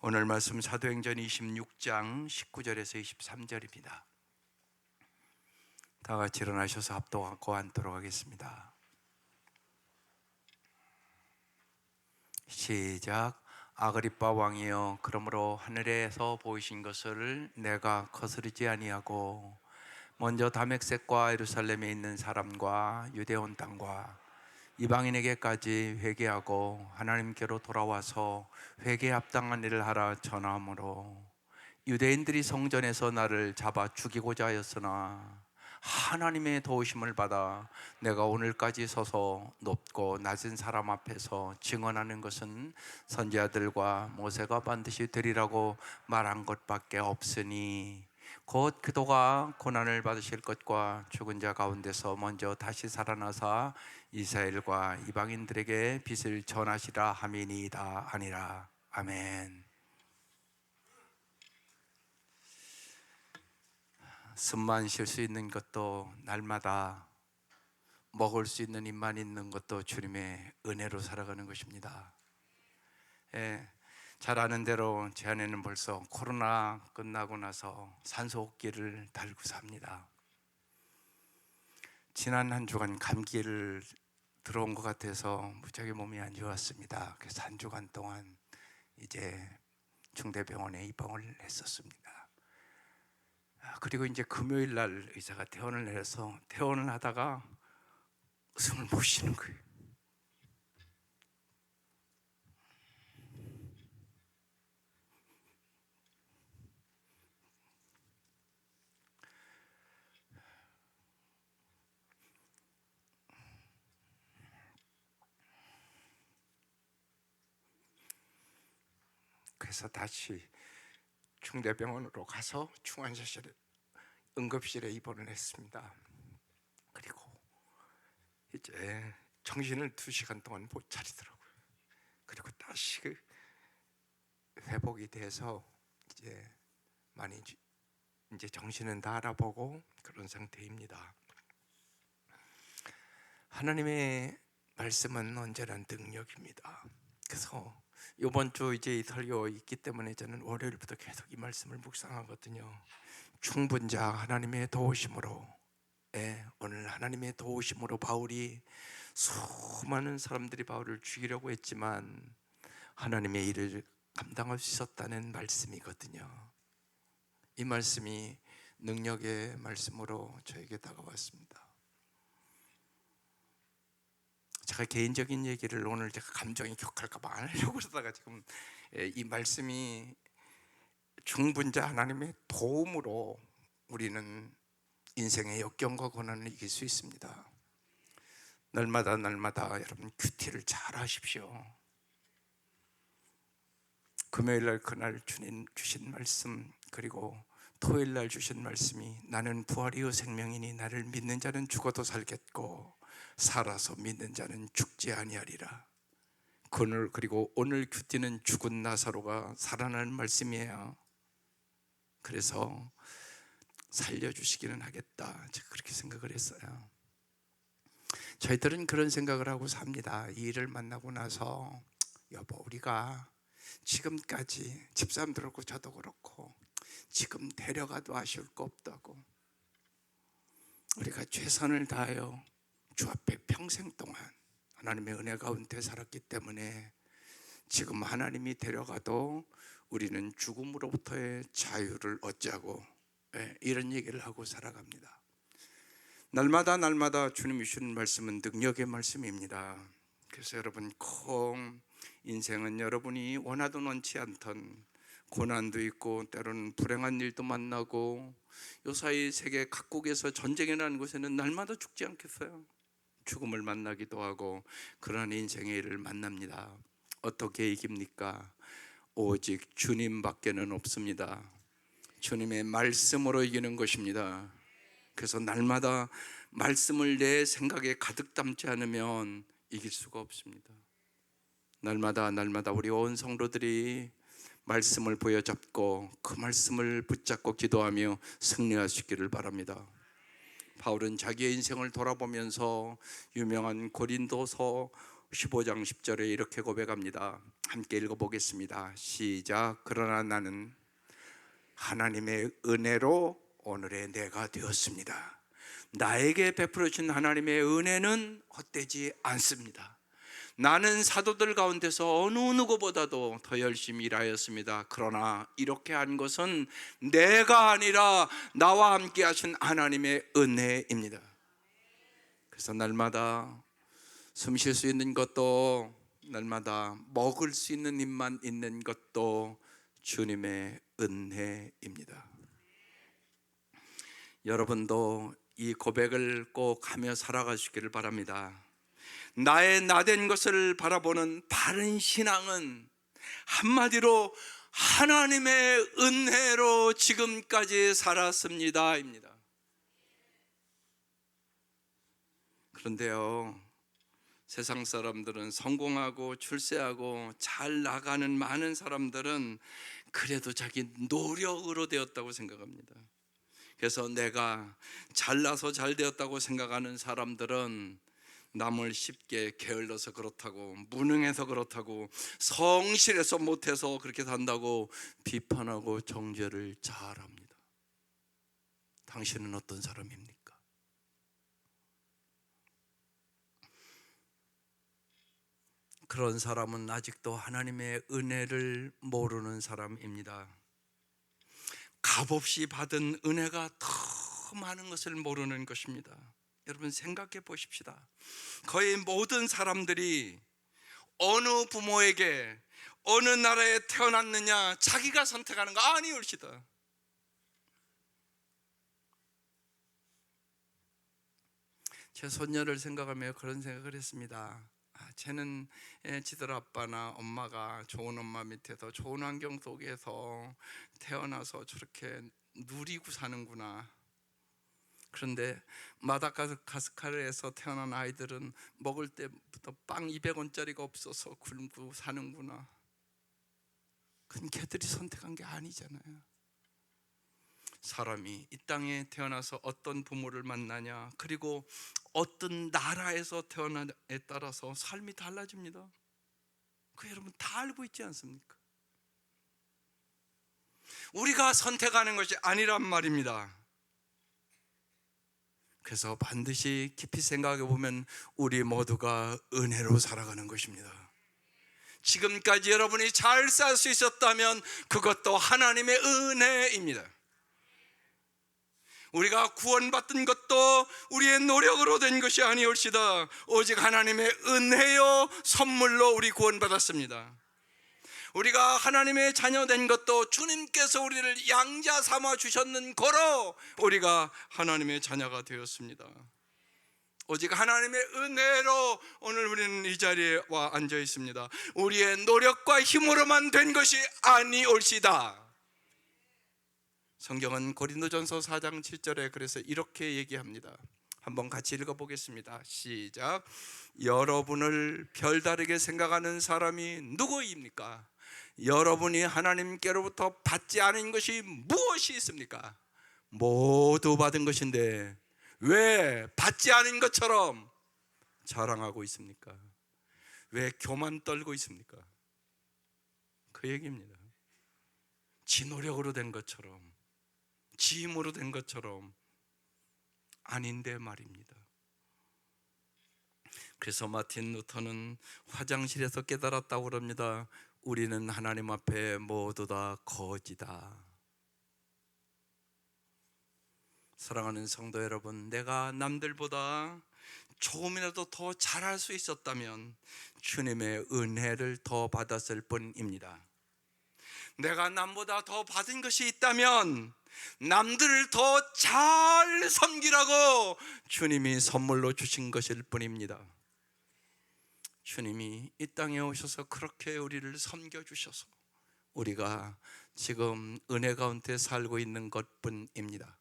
오늘 말씀 사도행전 26장 19절에서 23절입니다. 다 같이 일어나셔서 합독하고 앉도록 하겠습니다. 시작. 아그리빠 왕이여, 그러므로 하늘에서 보이신 것을 내가 거스르지 아니하고 먼저 다메섹과 예루살렘에 있는 사람과 유대 온 땅과 이방인에게까지 회개하고 하나님께로 돌아와서 회개에 합당한 일을 하라 전하므로 유대인들이 성전에서 나를 잡아 죽이고자 하였으나 하나님의 도우심을 받아 내가 오늘까지 서서 높고 낮은 사람 앞에서 증언하는 것은 선지자들과 모세가 반드시 되리라고 말한 것밖에 없으니 곧 그도가 고난을 받으실 것과 죽은 자 가운데서 먼저 다시 살아나사 이스라엘과 이방인들에게 빛을 전하시라 함이니이다 아니라. 아멘. 숨만 쉴 수 있는 것도, 날마다 먹을 수 있는 입만 있는 것도 주님의 은혜로 살아가는 것입니다. 잘 아는 대로 제 아내는 벌써 코로나 끝나고 나서 산소호흡기를 달고 삽니다. 지난 한 주간 감기를 들어온 것 같아서 무지하게 몸이 안 좋았습니다. 그래서 한 주간 동안 이제 중대병원에 입원을 했었습니다. 그리고 이제 금요일 날 의사가 퇴원을 내려서 퇴원을 하다가 숨을 못 쉬는 거예요. 그래서 다시 중대병원으로 가서 중환자실에, 응급실에 입원을 했습니다. 그리고 이제 정신을 2시간 동안 못 차리더라고요. 그리고 다시 회복이 돼서 이제 많이 이제 정신은 다 알아보고 그런 상태입니다. 하나님의 말씀은 언제나 능력입니다. 그래서 이번 주 이제 설교 있기 때문에 저는 월요일부터 계속 이 말씀을 묵상하거든요. 충분자 하나님의 도우심으로, 오늘 하나님의 도우심으로 바울이, 수많은 사람들이 바울을 죽이려고 했지만 하나님의 일을 감당할 수 있었다는 말씀이거든요. 이 말씀이 능력의 말씀으로 저에게 다가왔습니다. 제가 개인적인 얘기를 오늘 제가 감정이 격할까 봐 안 하려고 그러다가 지금 이 말씀이 충분자 하나님의 도움으로 우리는 인생의 역경과 고난을 이길 수 있습니다. 날마다 여러분 큐티를 잘 하십시오. 금요일 날 그날 주님 주신 말씀, 그리고 토요일 날 주신 말씀이 나는 부활이요 생명이니 나를 믿는 자는 죽어도 살겠고 살아서 믿는 자는 죽지 아니하리라. 그리고 오늘 큐티는 죽은 나사로가 살아나는 말씀이에요. 그래서 살려주시기는 하겠다, 제가 그렇게 생각을 했어요. 저희들은 그런 생각을 하고 삽니다. 이 일을 만나고 나서 여보, 우리가 지금까지 집사람도 그렇고 저도 그렇고 지금 데려가도 아쉬울 거 없다고, 우리가 최선을 다하여 주 앞에 평생 동안 하나님의 은혜 가운데 살았기 때문에 지금 하나님이 데려가도 우리는 죽음으로부터의 자유를 얻자고, 이런 얘기를 하고 살아갑니다. 날마다 주님이 주시는 말씀은 능력의 말씀입니다. 그래서 여러분, 인생은 여러분이 원하든 원치 않던 고난도 있고 때로는 불행한 일도 만나고, 요사이 세계 각국에서 전쟁이 나는 곳에는 날마다 죽지 않겠어요? 죽음을 만나기도 하고 그런 인생의 일을 만납니다. 어떻게 이깁니까? 오직 주님밖에는 없습니다. 주님의 말씀으로 이기는 것입니다. 그래서 날마다 말씀을 내 생각에 가득 담지 않으면 이길 수가 없습니다. 날마다 우리 온 성도들이 말씀을 보여잡고 그 말씀을 붙잡고 기도하며 승리할 수 있기를 바랍니다. 바울은 자기의 인생을 돌아보면서 유명한 고린도서 15장 10절에 이렇게 고백합니다. 함께 읽어보겠습니다. 시작. 그러나 나는 하나님의 은혜로 오늘의 내가 되었습니다. 나에게 베풀어 준 하나님의 은혜는 헛되지 않습니다. 나는 사도들 가운데서 어느 누구보다도 더 열심히 일하였습니다. 그러나 이렇게 한 것은 내가 아니라 나와 함께 하신 하나님의 은혜입니다. 그래서 날마다 숨 쉴 수 있는 것도, 날마다 먹을 수 있는 입만 있는 것도 주님의 은혜입니다. 여러분도 이 고백을 꼭 하며 살아가시기를 바랍니다. 나의 나된 것을 바라보는 바른 신앙은 한마디로 하나님의 은혜로 지금까지 살았습니다 입니다. 그런데요, 세상 사람들은, 성공하고 출세하고 잘 나가는 많은 사람들은 그래도 자기 노력으로 되었다고 생각합니다. 그래서 내가 잘나서 잘 되었다고 생각하는 사람들은 남을 쉽게 게을러서 그렇다고, 무능해서 그렇다고, 성실해서 못해서 그렇게 산다고 비판하고 정죄를 잘합니다. 당신은 어떤 사람입니까? 그런 사람은 아직도 하나님의 은혜를 모르는 사람입니다. 값없이 받은 은혜가 더 많은 것을 모르는 것입니다. 여러분 생각해 보십시다. 거의 모든 사람들이 어느 부모에게 어느 나라에 태어났느냐 자기가 선택하는 거 아니올시다. 제 손녀를 생각하며 그런 생각을 했습니다. 쟤는 지들 아빠나 엄마가 좋은 엄마 밑에서 좋은 환경 속에서 태어나서 저렇게 누리고 사는구나. 그런데 마다가스카르에서 태어난 아이들은 먹을 때부터 빵 200원짜리가 없어서 굶고 사는구나. 그건 걔들이 선택한 게 아니잖아요. 사람이 이 땅에 태어나서 어떤 부모를 만나냐, 그리고 어떤 나라에서 태어나에 따라서 삶이 달라집니다. 그 여러분 다 알고 있지 않습니까? 우리가 선택하는 것이 아니란 말입니다. 그래서 반드시 깊이 생각해 보면 우리 모두가 은혜로 살아가는 것입니다. 지금까지 여러분이 잘 살 수 있었다면 그것도 하나님의 은혜입니다. 우리가 구원받은 것도 우리의 노력으로 된 것이 아니올시다. 오직 하나님의 은혜요 선물로 우리 구원받았습니다. 우리가 하나님의 자녀 된 것도 주님께서 우리를 양자 삼아 주셨는 거로 우리가 하나님의 자녀가 되었습니다. 오직 하나님의 은혜로 오늘 우리는 이 자리에 와 앉아 있습니다. 우리의 노력과 힘으로만 된 것이 아니올시다. 성경은 고린도전서 4장 7절에 그래서 이렇게 얘기합니다. 한번 같이 읽어보겠습니다. 시작. 여러분을 별다르게 생각하는 사람이 누구입니까? 여러분이 하나님께로부터 받지 않은 것이 무엇이 있습니까? 모두 받은 것인데 왜 받지 않은 것처럼 자랑하고 있습니까? 왜 교만 떨고 있습니까? 그 얘기입니다. 지 노력으로 된 것처럼, 지 힘으로 된 것처럼 아닌데 말입니다. 그래서 마틴 루터는 화장실에서 깨달았다고 그럽니다. 우리는 하나님 앞에 모두 다 거지다. 사랑하는 성도 여러분, 내가 남들보다 조금이라도 더 잘할 수 있었다면 주님의 은혜를 더 받았을 뿐입니다. 내가 남보다 더 받은 것이 있다면 남들을 더 잘 섬기라고 주님이 선물로 주신 것일 뿐입니다. 주님이 이 땅에 오셔서 그렇게 우리를 섬겨주셔서 우리가 지금 은혜 가운데 살고 있는 것뿐입니다.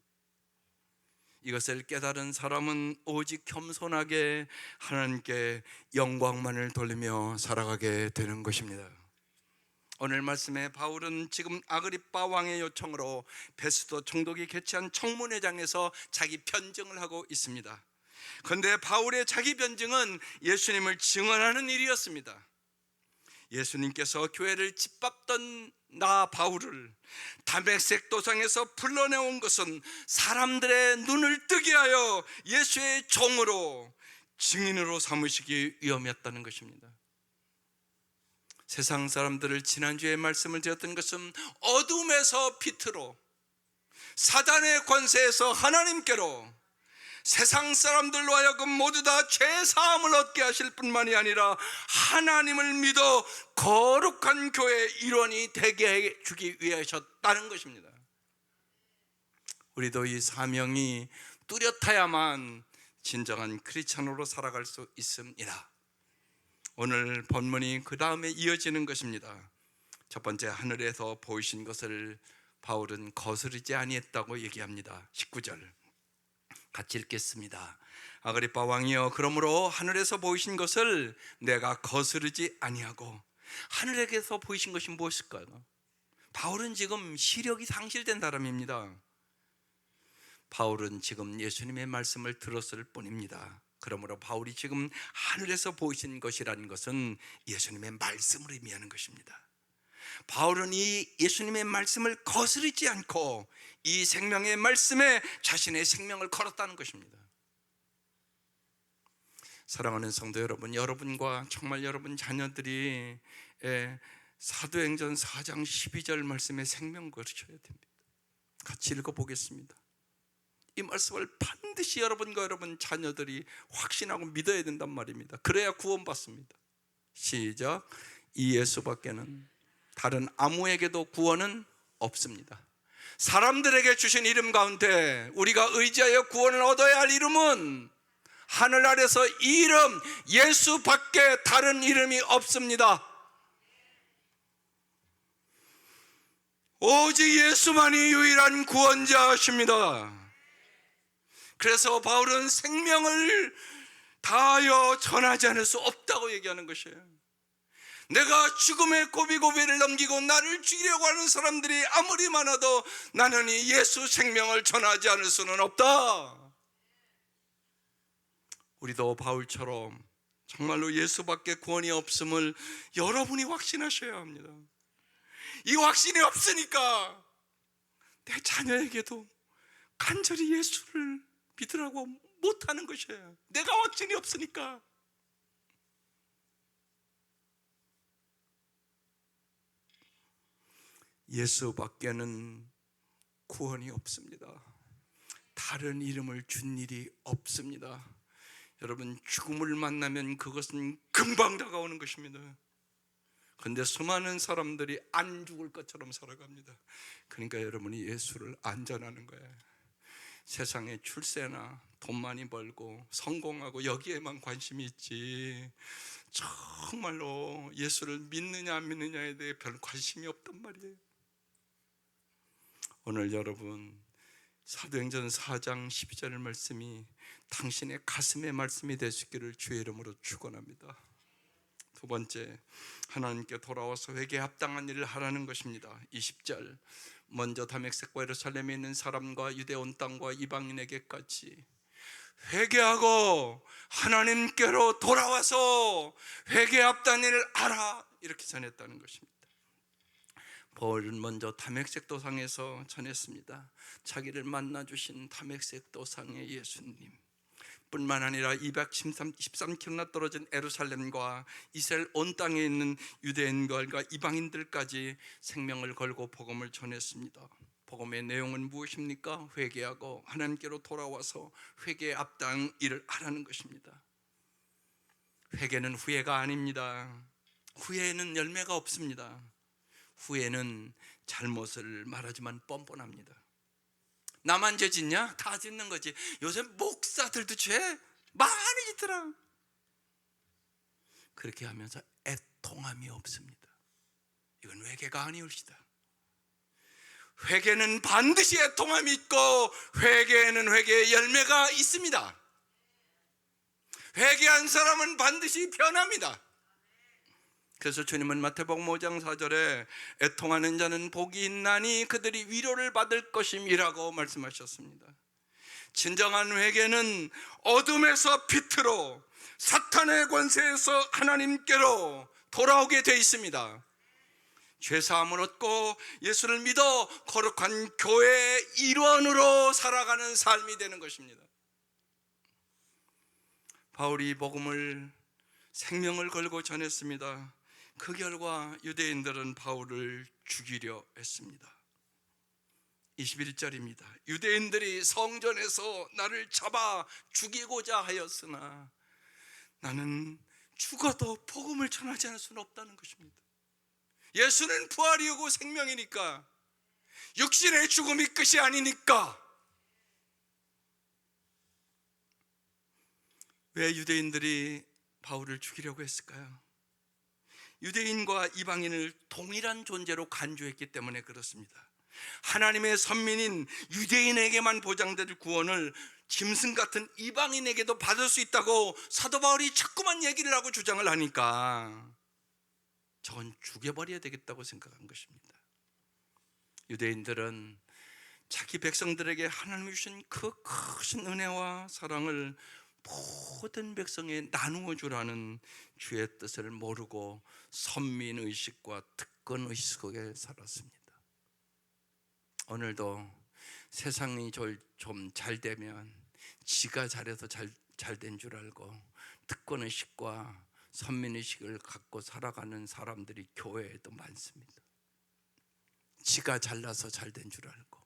이것을 깨달은 사람은 오직 겸손하게 하나님께 영광만을 돌리며 살아가게 되는 것입니다. 오늘 말씀에 바울은 지금 아그리빠 왕의 요청으로 베스도 총독이 개최한 청문회장에서 자기 변증을 하고 있습니다. 그런데 바울의 자기 변증은 예수님을 증언하는 일이었습니다. 예수님께서 교회를 짓밟던 나 바울을 다메섹 도상에서 불러내온 것은 사람들의 눈을 뜨게 하여 예수의 종으로 증인으로 삼으시기 위함이었다는 것입니다. 세상 사람들을 지난주에 말씀을 드렸던 것은 어둠에서 빛으로, 사단의 권세에서 하나님께로 세상 사람들로 하여금 모두 다 죄사함을 얻게 하실 뿐만이 아니라 하나님을 믿어 거룩한 교회의 일원이 되게 해 주기 위하셨다는 것입니다. 우리도 이 사명이 뚜렷하야만 진정한 크리스찬으로 살아갈 수 있습니다. 오늘 본문이 그 다음에 이어지는 것입니다. 첫 번째, 하늘에서 보이신 것을 바울은 거스르지 아니했다고 얘기합니다. 19절 같이 읽겠습니다. 아그리빠 왕이여, 그러므로 하늘에서 보이신 것을 내가 거스르지 아니하고. 하늘에서 보이신 것이 무엇일까요? 바울은 지금 시력이 상실된 사람입니다. 바울은 지금 예수님의 말씀을 들었을 뿐입니다. 그러므로 바울이 지금 하늘에서 보이신 것이라는 것은 예수님의 말씀을 의미하는 것입니다. 바울은 이 예수님의 말씀을 거스르지 않고 이 생명의 말씀에 자신의 생명을 걸었다는 것입니다. 사랑하는 성도 여러분, 여러분과 정말 여러분 자녀들이 사도행전 4장 12절 말씀에 생명 걸으셔야 됩니다. 같이 읽어보겠습니다. 이 말씀을 반드시 여러분과 여러분 자녀들이 확신하고 믿어야 된단 말입니다. 그래야 구원받습니다. 시작. 이 예수밖에는 다른 아무에게도 구원은 없습니다. 사람들에게 주신 이름 가운데 우리가 의지하여 구원을 얻어야 할 이름은 하늘 아래서 이 이름 예수밖에 다른 이름이 없습니다. 오직 예수만이 유일한 구원자십니다. 그래서 바울은 생명을 다하여 전하지 않을 수 없다고 얘기하는 것이에요. 내가 죽음의 고비고비를 넘기고 나를 죽이려고 하는 사람들이 아무리 많아도 나는 이 예수 생명을 전하지 않을 수는 없다. 우리도 바울처럼 정말로 예수밖에 구원이 없음을 여러분이 확신하셔야 합니다. 이 확신이 없으니까 내 자녀에게도 간절히 예수를 믿으라고 못하는 것이에요. 내가 확신이 없으니까. 예수밖에는 구원이 없습니다. 다른 이름을 준 일이 없습니다. 여러분, 죽음을 만나면 그것은 금방 다가오는 것입니다. 그런데 수많은 사람들이 안 죽을 것처럼 살아갑니다. 그러니까 여러분이 예수를 안 전하는 거예요. 세상에 출세나 돈 많이 벌고 성공하고 여기에만 관심이 있지 정말로 예수를 믿느냐 안 믿느냐에 대해 별 관심이 없단 말이에요. 오늘 여러분, 사도행전 4장 12절 말씀이 당신의 가슴의 말씀이 될 수 있기를 주의 이름으로 축원합니다. 두 번째, 하나님께 돌아와서 회개에 합당한 일을 하라는 것입니다. 20절, 먼저 다메섹과 예루살렘에 있는 사람과 유대 온 땅과 이방인에게까지 회개하고 하나님께로 돌아와서 회개에 합당한 일을 하라, 이렇게 전했다는 것입니다. 바울은 먼저 다메섹 도상에서 전했습니다. 자기를 만나주신 다메섹 도상의 예수님 뿐만 아니라 213km나 떨어진 예루살렘과 이스라엘 온 땅에 있는 유대인과 이방인들까지 생명을 걸고 복음을 전했습니다. 복음의 내용은 무엇입니까? 회개하고 하나님께로 돌아와서 회개에 합당한 일을 하라는 것입니다. 회개는 후회가 아닙니다. 후회에는 열매가 없습니다. 후회는 잘못을 말하지만 뻔뻔합니다. 나만 죄 짓냐? 다 짓는 거지. 요새 목사들도 죄 많이 짓더라. 그렇게 하면서 애통함이 없습니다. 이건 회개가 아니올시다. 회개는 반드시 애통함이 있고 회개에는 회개의 열매가 있습니다. 회개한 사람은 반드시 변합니다. 그래서 주님은 마태복음 5장 4절에 애통하는 자는 복이 있나니 그들이 위로를 받을 것임이라고 말씀하셨습니다. 진정한 회개는 어둠에서 빛으로, 사탄의 권세에서 하나님께로 돌아오게 되어 있습니다. 죄사함을 얻고 예수를 믿어 거룩한 교회의 일원으로 살아가는 삶이 되는 것입니다. 바울이 복음을 생명을 걸고 전했습니다. 그 결과 유대인들은 바울을 죽이려 했습니다. 21절입니다. 유대인들이 성전에서 나를 잡아 죽이고자 하였으나 나는 죽어도 복음을 전하지 않을 수는 없다는 것입니다. 예수는 부활이고 생명이니까, 육신의 죽음이 끝이 아니니까. 왜 유대인들이 바울을 죽이려고 했을까요? 유대인과 이방인을 동일한 존재로 간주했기 때문에 그렇습니다. 하나님의 선민인 유대인에게만 보장될 구원을 짐승 같은 이방인에게도 받을 수 있다고 사도 바울이 자꾸만 얘기를 하고 주장을 하니까 저건 죽여버려야 되겠다고 생각한 것입니다. 유대인들은 자기 백성들에게 하나님이 주신 그 크신 은혜와 사랑을 모든 백성에 나누어 주라는 주의 뜻을 모르고 선민의식과 특권의식 속에 살았습니다. 오늘도 세상이 좀 잘 되면 지가 잘해서 잘 된 줄 알고 특권의식과 선민의식을 갖고 살아가는 사람들이 교회에도 많습니다. 지가 잘나서 잘 된 줄 알고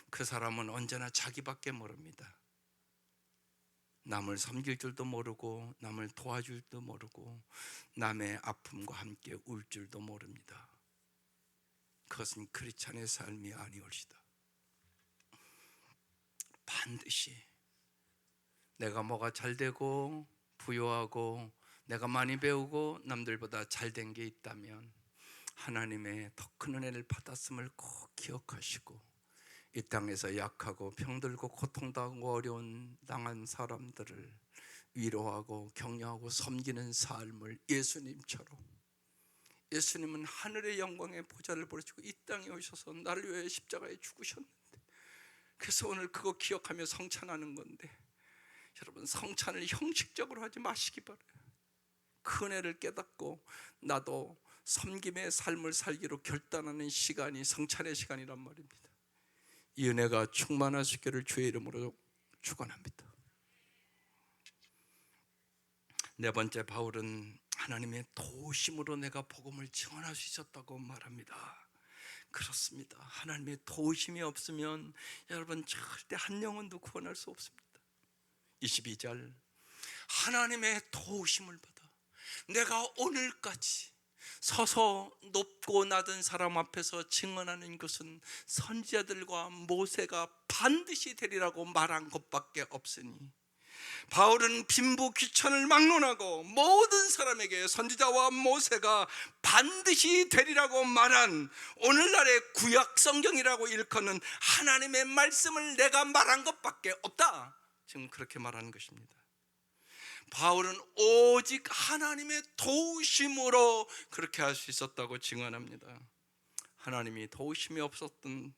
그 사람은 언제나 자기밖에 모릅니다. 남을 섬길 줄도 모르고 남을 도와줄 줄도 모르고 남의 아픔과 함께 울 줄도 모릅니다. 그것은 크리스찬의 삶이 아니올시다. 반드시 내가 뭐가 잘되고 부유하고 내가 많이 배우고 남들보다 잘된 게 있다면 하나님의 더 큰 은혜를 받았음을 꼭 기억하시고 이 땅에서 약하고 병들고 고통당하고 어려운 당한 사람들을 위로하고 격려하고 섬기는 삶을 예수님처럼, 예수님은 하늘의 영광의 보좌를 버리시고 이 땅에 오셔서 나를 위해 십자가에 죽으셨는데, 그래서 오늘 그거 기억하며 성찬하는 건데, 여러분 성찬을 형식적으로 하지 마시기 바라요. 그 은혜를 깨닫고 나도 섬김의 삶을 살기로 결단하는 시간이 성찬의 시간이란 말입니다. 이 은혜가 충만하시기를 주의 이름으로 축원합니다. 네 번째, 바울은 하나님의 도우심으로 내가 복음을 증언할 수 있었다고 말합니다. 그렇습니다. 하나님의 도우심이 없으면 여러분 절대 한 영혼도 구원할 수 없습니다. 22절, 하나님의 도우심을 받아 내가 오늘까지 서서 높고 낮은 사람 앞에서 증언하는 것은 선지자들과 모세가 반드시 되리라고 말한 것밖에 없으니, 바울은 빈부 귀천을 막론하고 모든 사람에게 선지자와 모세가 반드시 되리라고 말한 오늘날의 구약 성경이라고 일컫는 하나님의 말씀을 내가 말한 것밖에 없다, 지금 그렇게 말하는 것입니다. 바울은 오직 하나님의 도우심으로 그렇게 할 수 있었다고 증언합니다. 하나님이 도우심이 없었던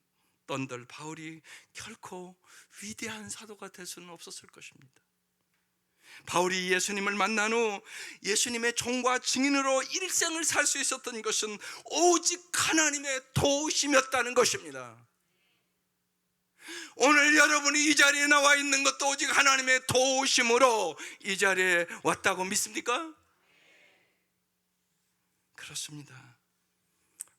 들 바울이 결코 위대한 사도가 될 수는 없었을 것입니다. 바울이 예수님을 만난 후 예수님의 종과 증인으로 일생을 살 수 있었던 것은 오직 하나님의 도우심이었다는 것입니다. 오늘 여러분이 이 자리에 나와 있는 것도 오직 하나님의 도우심으로 이 자리에 왔다고 믿습니까? 그렇습니다.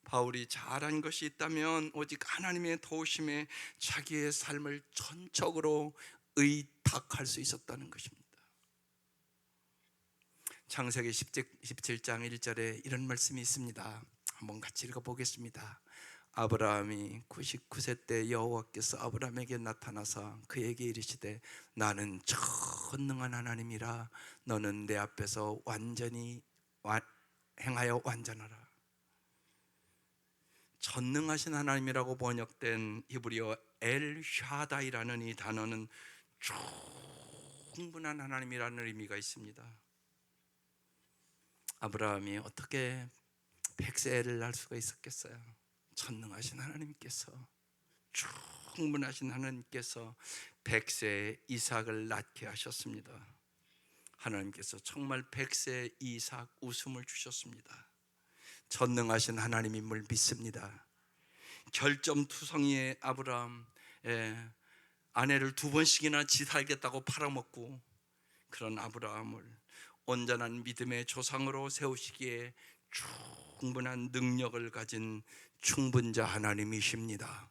바울이 잘한 것이 있다면 오직 하나님의 도우심에 자기의 삶을 전적으로 의탁할 수 있었다는 것입니다. 창세기 17장 1절에 이런 말씀이 있습니다. 한번 같이 읽어보겠습니다. 아브라함이 99세 때 여호와께서 아브라함에게 나타나사 그에게 이르시되 나는 전능한 하나님이라 너는 내 앞에서 완전히 행하여 완전하라. 전능하신 하나님이라고 번역된 히브리어 엘 샤다이라는 이 단어는 충분한 하나님이라는 의미가 있습니다. 아브라함이 어떻게 백세를 할 수가 있었겠어요? 전능하신 하나님께서, 충분하신 하나님께서 100세 이삭을 낳게 하셨습니다. 하나님께서 정말 100세 이삭 웃음을 주셨습니다. 전능하신 하나님임을 믿습니다. 결점투성이의 아브라함, 아내를 2번씩이나 지 살겠다고 팔아먹고 그런 아브라함을 온전한 믿음의 조상으로 세우시기에 충분한 능력을 가진 충분자 하나님이십니다.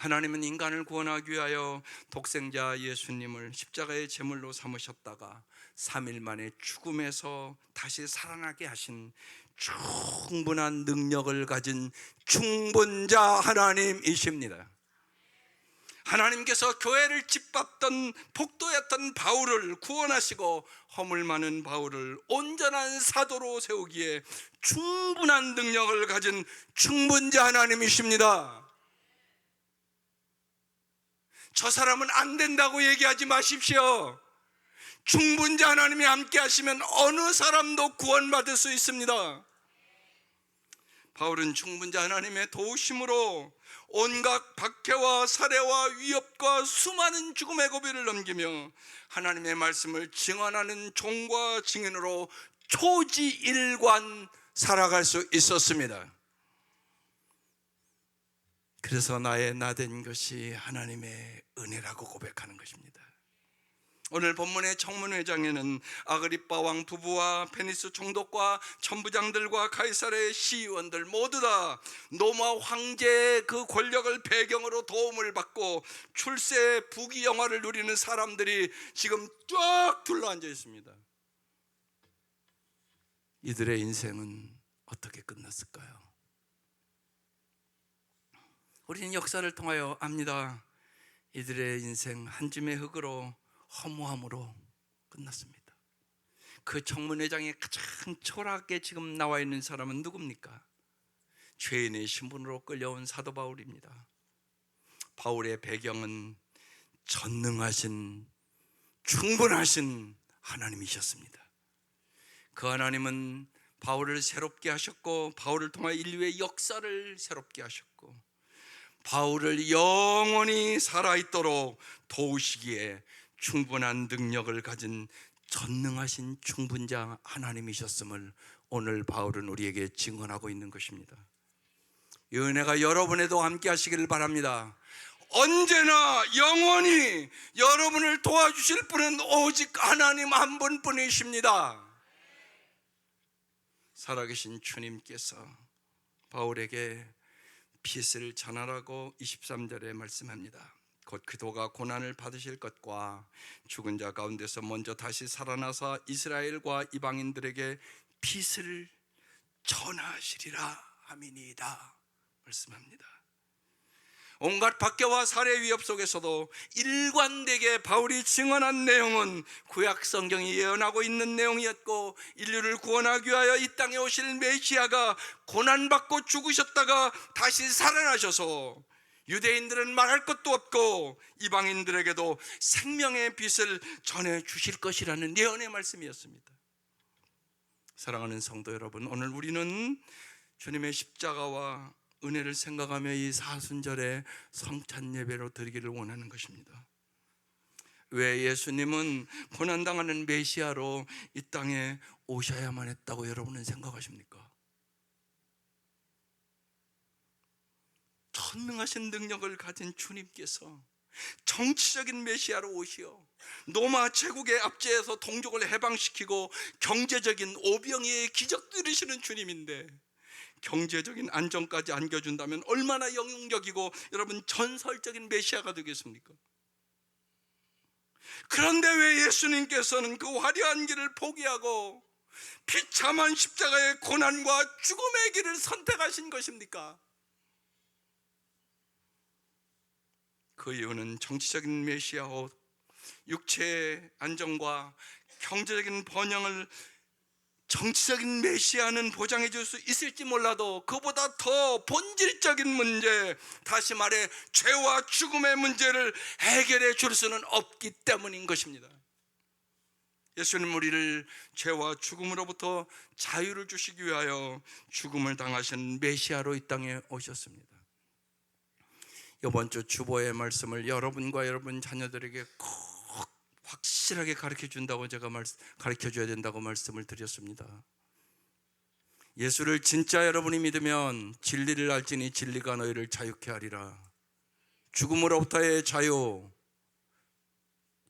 하나님은 인간을 구원하기 위하여 독생자 예수님을 십자가의 제물로 삼으셨다가 3일 만에 죽음에서 다시 살아나게 하신 충분한 능력을 가진 충분자 하나님이십니다. 하나님께서 교회를 짓밟던 폭도였던 바울을 구원하시고 허물 많은 바울을 온전한 사도로 세우기에 충분한 능력을 가진 충분자 하나님이십니다. 저 사람은 안 된다고 얘기하지 마십시오. 충분자 하나님이 함께 하시면 어느 사람도 구원받을 수 있습니다. 바울은 충분자 하나님의 도우심으로 온갖 박해와 살해와 위협과 수많은 죽음의 고비를 넘기며 하나님의 말씀을 증언하는 종과 증인으로 초지일관 살아갈 수 있었습니다. 그래서 나의 나된 것이 하나님의 은혜라고 고백하는 것입니다. 오늘 본문의 청문회장에는 아그리빠 왕 부부와 베니스 총독과 천부장들과 가이사랴의 시의원들 모두 다 로마 황제의 그 권력을 배경으로 도움을 받고 출세 부귀영화를 누리는 사람들이 지금 쫙 둘러앉아 있습니다. 이들의 인생은 어떻게 끝났을까요? 우리는 역사를 통하여 압니다. 이들의 인생 한 줌의 흙으로 허무함으로 끝났습니다. 그 청문회장에 가장 초라하게 지금 나와 있는 사람은 누굽니까? 죄인의 신분으로 끌려온 사도 바울입니다. 바울의 배경은 전능하신 충분하신 하나님이셨습니다. 그 하나님은 바울을 새롭게 하셨고 바울을 통하여 인류의 역사를 새롭게 하셨고 바울을 영원히 살아있도록 도우시기에 충분한 능력을 가진 전능하신 충분자 하나님이셨음을 오늘 바울은 우리에게 증언하고 있는 것입니다. 이 은혜가 여러분에도 함께 하시기를 바랍니다. 언제나 영원히 여러분을 도와주실 분은 오직 하나님 한 분뿐이십니다. 살아계신 주님께서 바울에게 빚을 전하라고 23절에 말씀합니다. 곧 그도가 고난을 받으실 것과 죽은 자 가운데서 먼저 다시 살아나서 이스라엘과 이방인들에게 빚을 전하시리라 함이니이다 말씀합니다. 온갖 박해와 살해 위협 속에서도 일관되게 바울이 증언한 내용은 구약 성경이 예언하고 있는 내용이었고 인류를 구원하기 위하여 이 땅에 오실 메시아가 고난받고 죽으셨다가 다시 살아나셔서 유대인들은 말할 것도 없고 이방인들에게도 생명의 빛을 전해주실 것이라는 예언의 말씀이었습니다. 사랑하는 성도 여러분, 오늘 우리는 주님의 십자가와 은혜를 생각하며 이 사순절에 성찬 예배로 드리기를 원하는 것입니다. 왜 예수님은 고난당하는 메시아로 이 땅에 오셔야만 했다고 여러분은 생각하십니까? 전능하신 능력을 가진 주님께서 정치적인 메시아로 오시어 로마 제국의 압제에서 동족을 해방시키고 경제적인 오병이의 기적도 이루시는 주님인데 경제적인 안정까지 안겨준다면 얼마나 영웅적이고 여러분 전설적인 메시아가 되겠습니까? 그런데 왜 예수님께서는 그 화려한 길을 포기하고 비참한 십자가의 고난과 죽음의 길을 선택하신 것입니까? 그 이유는 정치적인 메시아로 육체의 안정과 경제적인 번영을 정치적인 메시아는 보장해 줄 수 있을지 몰라도 그보다 더 본질적인 문제, 다시 말해 죄와 죽음의 문제를 해결해 줄 수는 없기 때문인 것입니다. 예수님 우리를 죄와 죽음으로부터 자유를 주시기 위하여 죽음을 당하신 메시아로 이 땅에 오셨습니다. 이번 주 주보의 말씀을 여러분과 여러분 자녀들에게 꼭 확실하게 가르쳐 준다고 제가 가르쳐 줘야 된다고 말씀을 드렸습니다. 예수를 진짜 여러분이 믿으면 진리를 알지니 진리가 너희를 자유케 하리라. 죽음으로부터의 자유,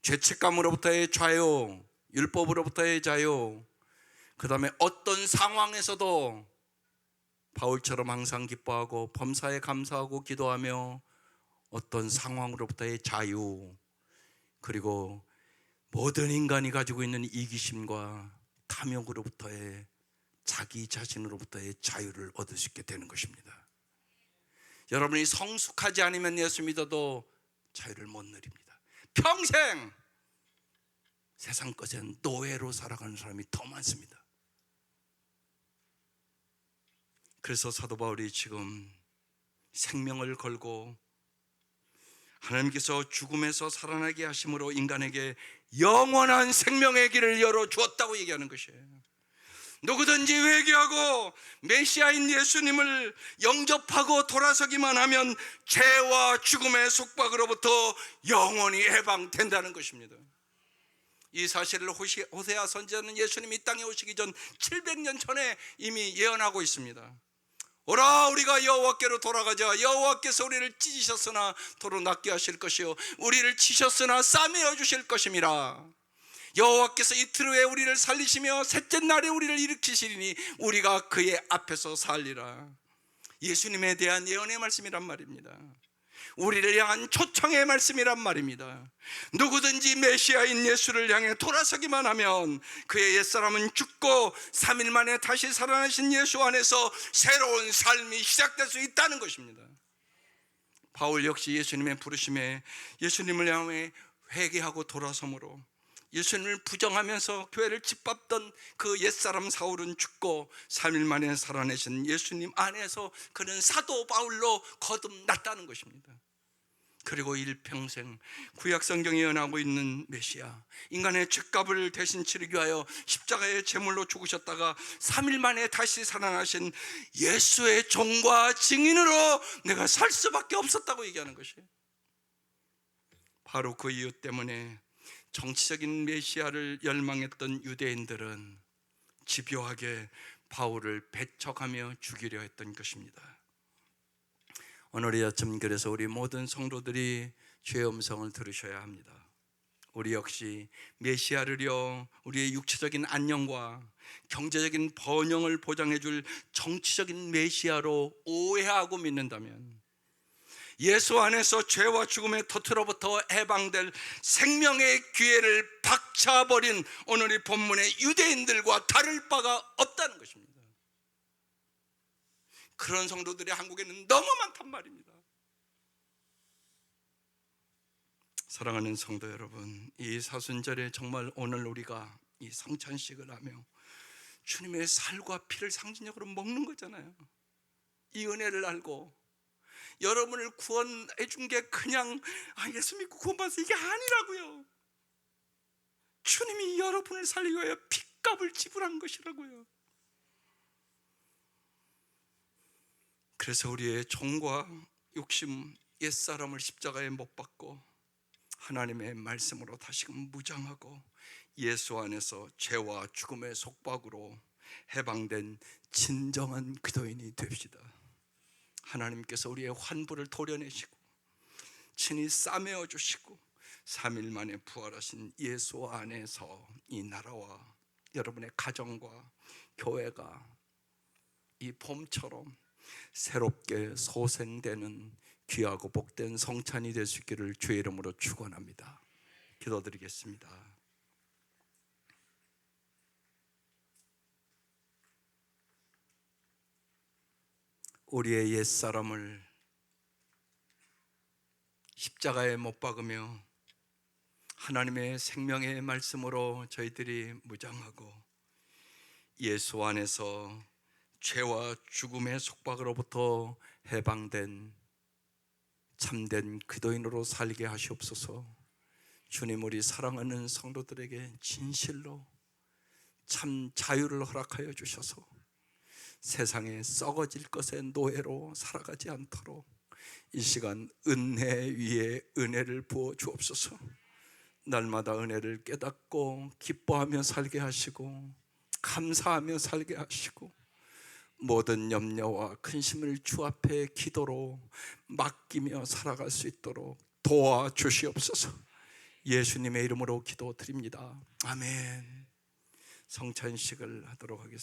죄책감으로부터의 자유, 율법으로부터의 자유, 그 다음에 어떤 상황에서도 바울처럼 항상 기뻐하고 범사에 감사하고 기도하며 어떤 상황으로부터의 자유, 그리고 모든 인간이 가지고 있는 이기심과 탐욕으로부터의 자기 자신으로부터의 자유를 얻을 수 있게 되는 것입니다. 여러분이 성숙하지 않으면 예수 믿어도 자유를 못 누립니다. 평생 세상 것엔 노예로 살아가는 사람이 더 많습니다. 그래서 사도 바울이 지금 생명을 걸고 하나님께서 죽음에서 살아나게 하심으로 인간에게 영원한 생명의 길을 열어주었다고 얘기하는 것이에요. 누구든지 회개하고 메시아인 예수님을 영접하고 돌아서기만 하면 죄와 죽음의 속박으로부터 영원히 해방된다는 것입니다. 이 사실을 호세아 선지자는 예수님이 이 땅에 오시기 전 700년 전에 이미 예언하고 있습니다. 오라 우리가 여호와께로 돌아가자. 여호와께서 우리를 찢으셨으나 도로 낫게 하실 것이요 우리를 치셨으나 싸매어 주실 것임이라. 여호와께서 이틀 후에 우리를 살리시며 셋째 날에 우리를 일으키시리니 우리가 그의 앞에서 살리라. 예수님에 대한 예언의 말씀이란 말입니다. 우리를 향한 초청의 말씀이란 말입니다. 누구든지 메시아인 예수를 향해 돌아서기만 하면 그의 옛사람은 죽고 3일 만에 다시 살아나신 예수 안에서 새로운 삶이 시작될 수 있다는 것입니다. 바울 역시 예수님의 부르심에 예수님을 향해 회개하고 돌아섬으로 예수님을 부정하면서 교회를 짓밟던 그 옛사람 사울은 죽고 3일 만에 살아내신 예수님 안에서 그는 사도 바울로 거듭났다는 것입니다. 그리고 일평생 구약 성경에 예언하고 있는 메시아, 인간의 죄값을 대신 치르기 위하여 십자가의 제물로 죽으셨다가 3일 만에 다시 살아나신 예수의 종과 증인으로 내가 살 수밖에 없었다고 얘기하는 것이에요. 바로 그 이유 때문에 정치적인 메시아를 열망했던 유대인들은 집요하게 바울을 배척하며 죽이려 했던 것입니다. 오늘의 아침 그래서 우리 모든 성도들이 주의 음성을 들으셔야 합니다. 우리 역시 메시아를요 우리의 육체적인 안녕과 경제적인 번영을 보장해 줄 정치적인 메시아로 오해하고 믿는다면 예수 안에서 죄와 죽음의 터틀로부터 해방될 생명의 기회를 박차버린 오늘 이 본문의 유대인들과 다를 바가 없다는 것입니다. 그런 성도들이 한국에는 너무 많단 말입니다. 사랑하는 성도 여러분, 이 사순절에 정말 오늘 우리가 이 성찬식을 하며 주님의 살과 피를 상징적으로 먹는 거잖아요. 이 은혜를 알고 여러분을 구원해 준 게 그냥 예수 믿고 구원받아서 이게 아니라고요. 주님이 여러분을 살리기 위하여 핏값을 지불한 것이라고요. 그래서 우리의 종과 욕심 옛사람을 십자가에 못 박고 하나님의 말씀으로 다시금 무장하고 예수 안에서 죄와 죽음의 속박으로 해방된 진정한 기도인이 됩시다. 하나님께서 우리의 환부를 도려내시고 친히 싸매어 주시고 3일 만에 부활하신 예수 안에서 이 나라와 여러분의 가정과 교회가 이 봄처럼 새롭게 소생되는 귀하고 복된 성찬이 될 수 있기를 주의 이름으로 축원합니다. 기도드리겠습니다. 우리의 옛사람을 십자가에 못 박으며 하나님의 생명의 말씀으로 저희들이 무장하고 예수 안에서 죄와 죽음의 속박으로부터 해방된 참된 기도인으로 살게 하시옵소서. 주님, 우리 사랑하는 성도들에게 진실로 참 자유를 허락하여 주셔서 세상에 썩어질 것의 노예로 살아가지 않도록 이 시간 은혜 위에 은혜를 부어 주옵소서. 날마다 은혜를 깨닫고 기뻐하며 살게 하시고 감사하며 살게 하시고 모든 염려와 근심을 주 앞에 기도로 맡기며 살아갈 수 있도록 도와주시옵소서. 예수님의 이름으로 기도드립니다. 아멘. 성찬식을 하도록 하겠습니다.